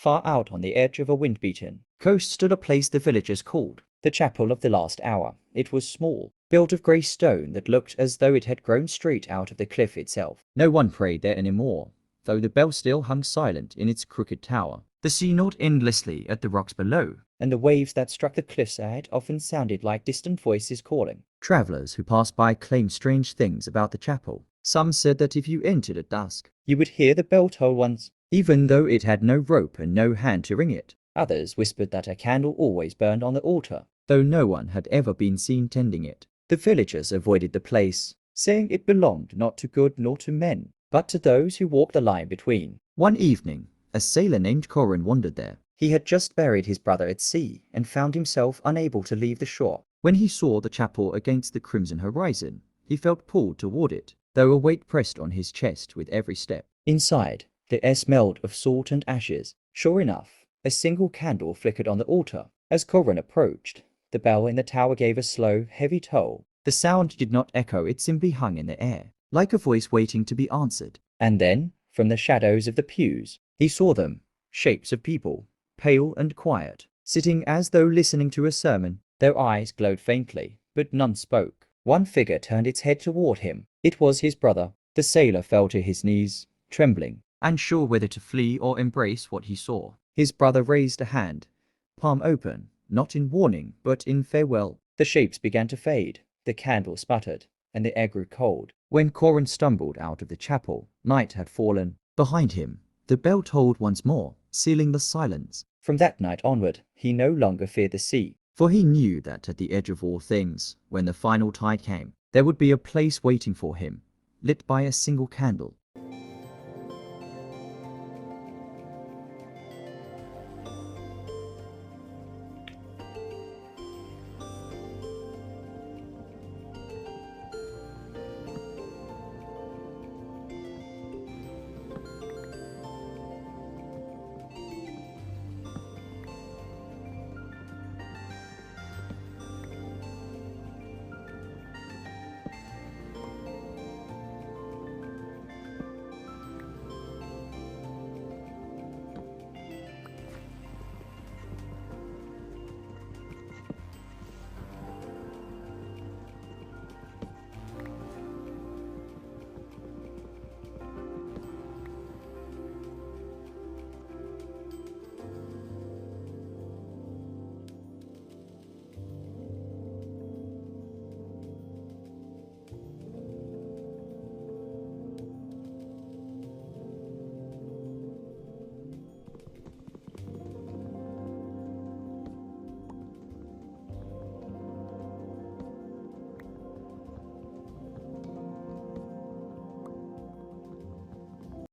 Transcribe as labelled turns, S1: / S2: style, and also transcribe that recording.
S1: Far out on the edge of a wind-beaten coast stood a place the villagers called the Chapel of the Last Hour. It was small, built of grey stone that looked as though it had grown straight out of the cliff itself. No one prayed there any more, though the bell still hung silent in its crooked tower. The sea gnawed endlessly at the rocks below, and the waves that struck the cliffside often sounded like distant voices calling. Travellers who passed by claimed strange things about the chapel. Some said that if you entered at dusk, you would hear the bell toll once, even though it had no rope and no hand to ring it. Others whispered that a candle always burned on the altar, though no one had ever been seen tending it. The villagers avoided the place, saying it belonged not to good nor to men, but to those who walked the line between. One evening, a sailor named Corin wandered there. He had just buried his brother at sea and found himself unable to leave the shore. When he saw the chapel against the crimson horizon, he felt pulled toward it, though a weight pressed on his chest with every step. Inside, the air smelled of salt and ashes. Sure enough, a single candle flickered on the altar. As Corin approached, the bell in the tower gave a slow, heavy toll. The sound did not echo, it simply hung in the air, like a voice waiting to be answered. And then, from the shadows of the pews, he saw them, shapes of people, pale and quiet, sitting as though listening to a sermon. Their eyes glowed faintly, but none spoke. One figure turned its head toward him. It was his brother. The sailor fell to his knees, trembling, unsure whether to flee or embrace what he saw. His brother raised a hand, palm open, not in warning, but in farewell. The shapes began to fade, the candle sputtered, and the air grew cold. When Corin stumbled out of the chapel, night had fallen. Behind him, the bell tolled once more, sealing the silence. From that night onward, he no longer feared the sea, for he knew that at the edge of all things, when the final tide came, there would be a place waiting for him, lit by a single candle.